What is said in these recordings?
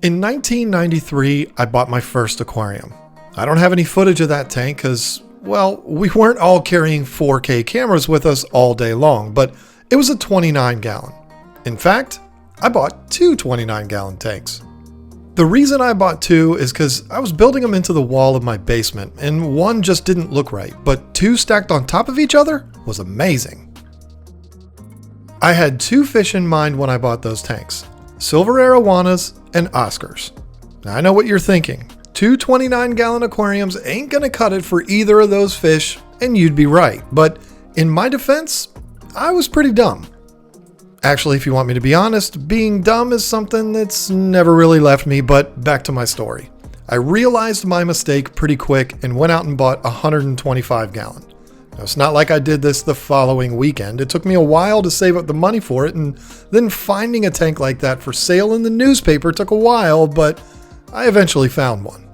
In 1993, I bought my first aquarium. I don't have any footage of that tank because, well, we weren't all carrying 4K cameras with us all day long, but it was a 29-gallon. In fact, I bought two 29-gallon tanks. The reason I bought two is because I was building them into the wall of my basement, and one just didn't look right, but two stacked on top of each other was amazing. I had two fish in mind when I bought those tanks: silver arowanas and Oscars. Now, I know what you're thinking. Two 29-gallon aquariums ain't gonna cut it for either of those fish, and you'd be right. But in my defense, I was pretty dumb. Actually, if you want me to be honest, being dumb is something that's never really left me, but back to my story. I realized my mistake pretty quick and went out and bought a 125-gallon. Now, it's not like I did this the following weekend. It took me a while to save up the money for it, and then finding a tank like that for sale in the newspaper took a while, but I eventually found one.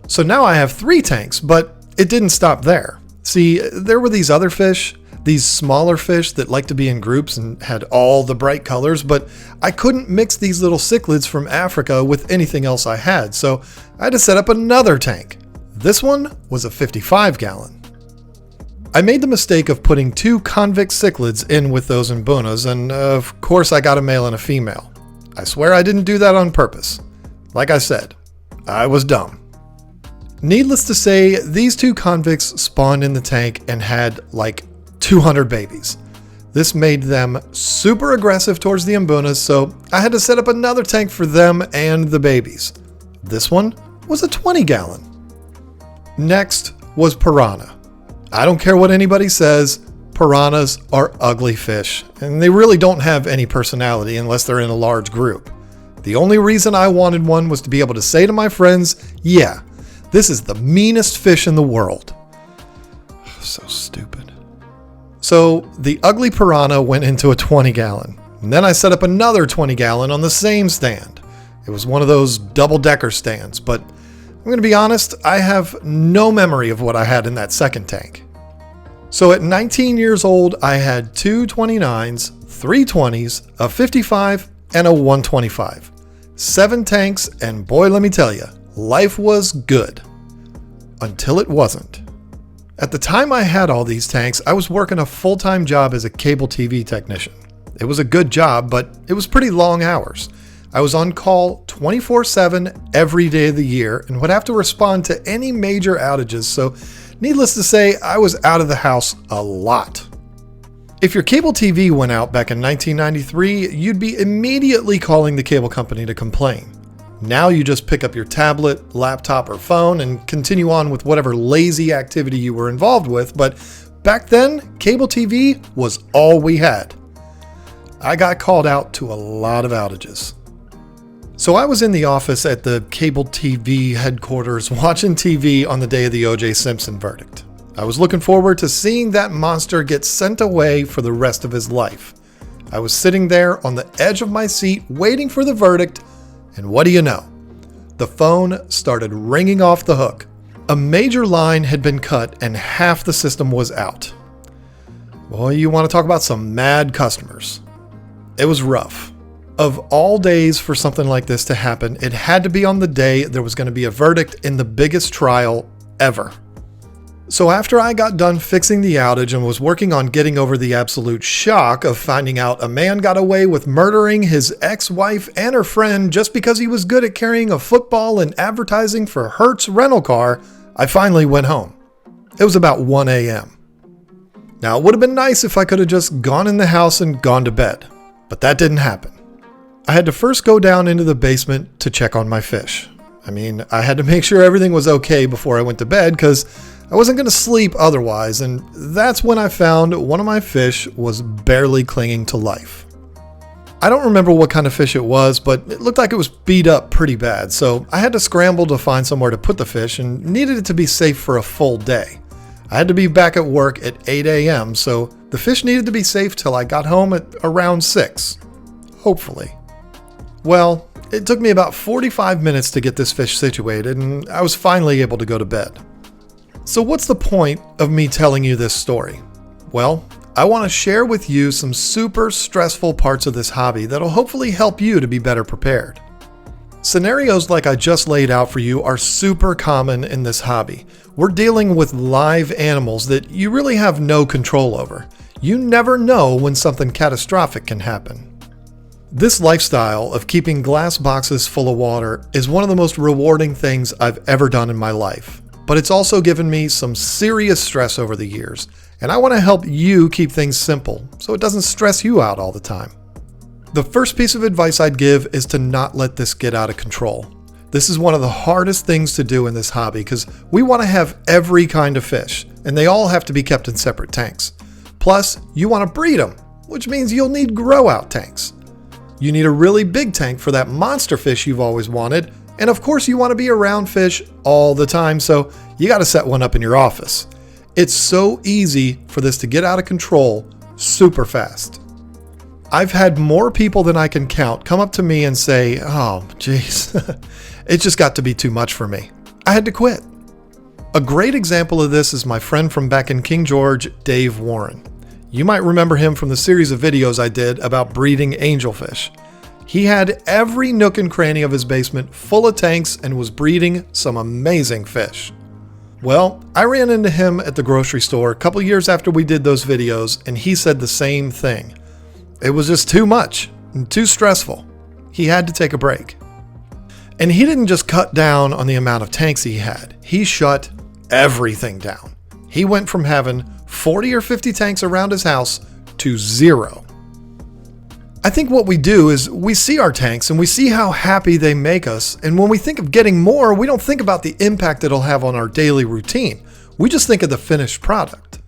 So now I have three tanks, but it didn't stop there. See, there were these other fish, these smaller fish that like to be in groups and had all the bright colors, but I couldn't mix these little cichlids from Africa with anything else I had, so I had to set up another tank. This one was a 55-gallon. I made the mistake of putting two Convicts cichlids in with those Mbunas, and of course I got a male and a female. I swear I didn't do that on purpose. Like I said, I was dumb. Needless to say, these two Convicts spawned in the tank and had like 200 babies. This made them super aggressive towards the Mbunas, so I had to set up another tank for them and the babies. This one was a 20-gallon. Next was Piranha. I don't care what anybody says, piranhas are ugly fish, and they really don't have any personality unless they're in a large group. The only reason I wanted one was to be able to say to my friends, yeah, this is the meanest fish in the world. So stupid. So the ugly piranha went into a 20-gallon, and then I set up another 20-gallon on the same stand. It was one of those double-decker stands, but I'm going to be honest, I have no memory of what I had in that second tank. So at 19 years old, I had two 29s, three 20s, a 55, and a 125. 7 tanks, and boy, let me tell you, life was good. Until it wasn't. At the time I had all these tanks, I was working a full-time job as a cable TV technician. It was a good job, but it was pretty long hours. I was on call 24/7 every day of the year and would have to respond to any major outages, so needless to say, I was out of the house a lot. If your cable TV went out back in 1993, you'd be immediately calling the cable company to complain. Now you just pick up your tablet, laptop, or phone and continue on with whatever lazy activity you were involved with, but back then, cable TV was all we had. I got called out to a lot of outages. So I was in the office at the cable TV headquarters watching TV on the day of the O.J. Simpson verdict. I was looking forward to seeing that monster get sent away for the rest of his life. I was sitting there on the edge of my seat waiting for the verdict, and what do you know? The phone started ringing off the hook. A major line had been cut and half the system was out. Boy, you want to talk about some mad customers. It was rough. Of all days for something like this to happen, it had to be on the day there was going to be a verdict in the biggest trial ever. So after I got done fixing the outage and was working on getting over the absolute shock of finding out a man got away with murdering his ex-wife and her friend just because he was good at carrying a football and advertising for Hertz rental car, I finally went home. It was about 1 a.m. Now, it would have been nice if I could have just gone in the house and gone to bed, but that didn't happen. I had to first go down into the basement to check on my fish. I mean, I had to make sure everything was okay before I went to bed because I wasn't going to sleep otherwise, and that's when I found one of my fish was barely clinging to life. I don't remember what kind of fish it was, but it looked like it was beat up pretty bad, so I had to scramble to find somewhere to put the fish and needed it to be safe for a full day. I had to be back at work at 8 a.m., so the fish needed to be safe till I got home at around 6. Hopefully. Well, it took me about 45 minutes to get this fish situated, and I was finally able to go to bed. So what's the point of me telling you this story? Well, I want to share with you some super stressful parts of this hobby that'll hopefully help you to be better prepared. Scenarios like I just laid out for you are super common in this hobby. We're dealing with live animals that you really have no control over. You never know when something catastrophic can happen. This lifestyle of keeping glass boxes full of water is one of the most rewarding things I've ever done in my life, but it's also given me some serious stress over the years, and I want to help you keep things simple so it doesn't stress you out all the time. The first piece of advice I'd give is to not let this get out of control. This is one of the hardest things to do in this hobby because we want to have every kind of fish, and they all have to be kept in separate tanks. Plus, you want to breed them, which means you'll need grow-out tanks. You need a really big tank for that monster fish you've always wanted, and of course you want to be around fish all the time, so you got to set one up in your office. It's so easy for this to get out of control super fast. I've had more people than I can count come up to me and say, "Oh, geez, it just got to be too much for me. I had to quit." A great example of this is my friend from back in King George, Dave Warren. You might remember him from the series of videos I did about breeding angelfish. He had every nook and cranny of his basement full of tanks and was breeding some amazing fish. Well, I ran into him at the grocery store a couple years after we did those videos, and he said the same thing. It was just too much and too stressful. He had to take a break. And he didn't just cut down on the amount of tanks he had. He shut everything down. He went from having 40 or 50 tanks around his house to 0. I think what we do is we see our tanks and we see how happy they make us. And when we think of getting more, we don't think about the impact it'll have on our daily routine. We just think of the finished product.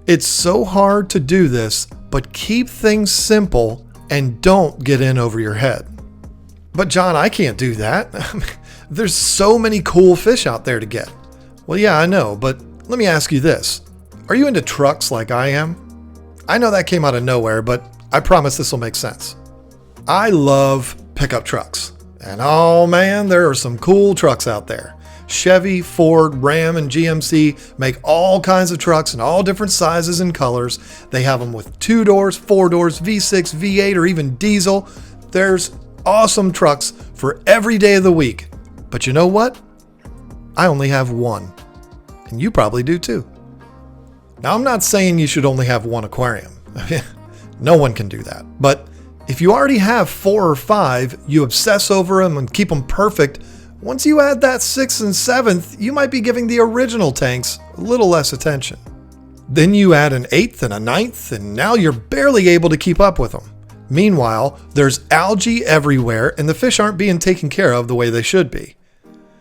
It's so hard to do this, but keep things simple and don't get in over your head. But John, I can't do that. There's so many cool fish out there to get. Well, yeah, I know, but let me ask you this. Are you into trucks like I am? I know that came out of nowhere, but I promise this will make sense. I love pickup trucks. And oh man, there are some cool trucks out there. Chevy, Ford, Ram, and GMC make all kinds of trucks in all different sizes and colors. They have them with 2 doors, 4 doors, V6, V8, or even diesel. There's awesome trucks for every day of the week. But you know what? I only have one. And you probably do too. Now, I'm not saying you should only have one aquarium. No one can do that. But if you already have 4 or 5, you obsess over them and keep them perfect. Once you add that 6th and 7th, you might be giving the original tanks a little less attention. Then you add an 8th and a 9th, and now you're barely able to keep up with them. Meanwhile, there's algae everywhere, and the fish aren't being taken care of the way they should be.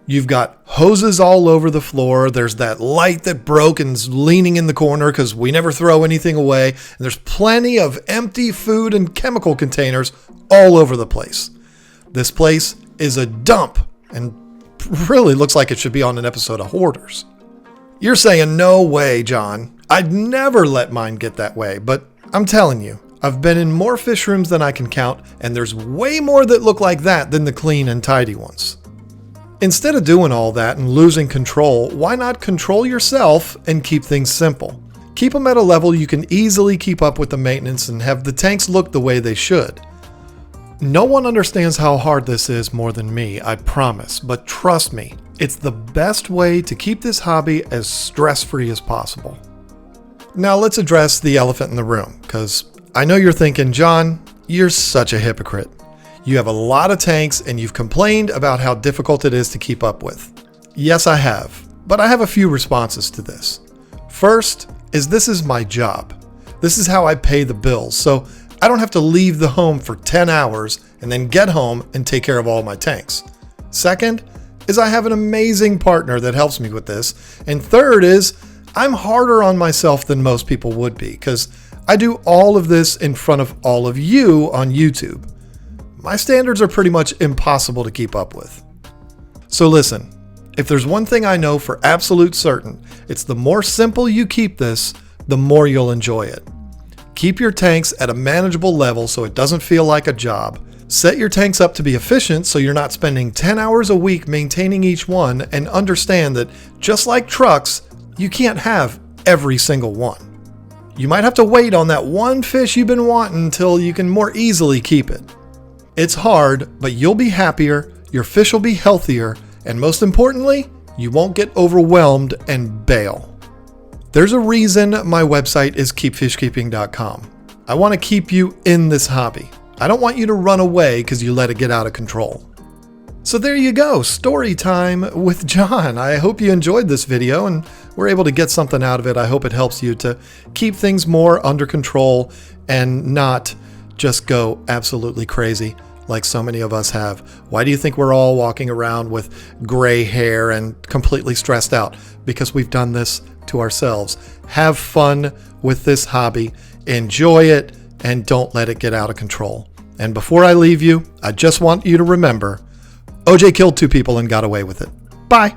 You've got hoses all over the floor. There's that light that broke and's leaning in the corner because we never throw anything away. And there's plenty of empty food and chemical containers all over the place. This place is a dump and really looks like it should be on an episode of Hoarders. You're saying, no way, John. I'd never let mine get that way, but I'm telling you, I've been in more fish rooms than I can count, and there's way more that look like that than the clean and tidy ones. Instead of doing all that and losing control, why not control yourself and keep things simple? Keep them at a level you can easily keep up with the maintenance and have the tanks look the way they should. No one understands how hard this is more than me, I promise, but trust me, it's the best way to keep this hobby as stress-free as possible. Now let's address the elephant in the room, because I know you're thinking, John, you're such a hypocrite. You have a lot of tanks and you've complained about how difficult it is to keep up with. Yes, I have, but I have a few responses to this. First is this is my job. This is how I pay the bills, so I don't have to leave the home for 10 hours and then get home and take care of all my tanks. Second is I have an amazing partner that helps me with this. And third is I'm harder on myself than most people would be because I do all of this in front of all of you on YouTube. My standards are pretty much impossible to keep up with. So listen, if there's one thing I know for absolute certain, it's the more simple you keep this, the more you'll enjoy it. Keep your tanks at a manageable level so it doesn't feel like a job. Set your tanks up to be efficient so you're not spending 10 hours a week maintaining each one, and understand that just like trucks, you can't have every single one. You might have to wait on that one fish you've been wanting until you can more easily keep it. It's hard, but you'll be happier, your fish will be healthier, and most importantly, you won't get overwhelmed and bail. There's a reason my website is keepfishkeeping.com. I want to keep you in this hobby. I don't want you to run away because you let it get out of control. So there you go, story time with John. I hope you enjoyed this video and were able to get something out of it. I hope it helps you to keep things more under control and not just go absolutely crazy like so many of us have. Why do you think we're all walking around with gray hair and completely stressed out? Because we've done this to ourselves. Have fun with this hobby, enjoy it, and don't let it get out of control. And before I leave you, I just want you to remember, OJ killed 2 people and got away with it. Bye.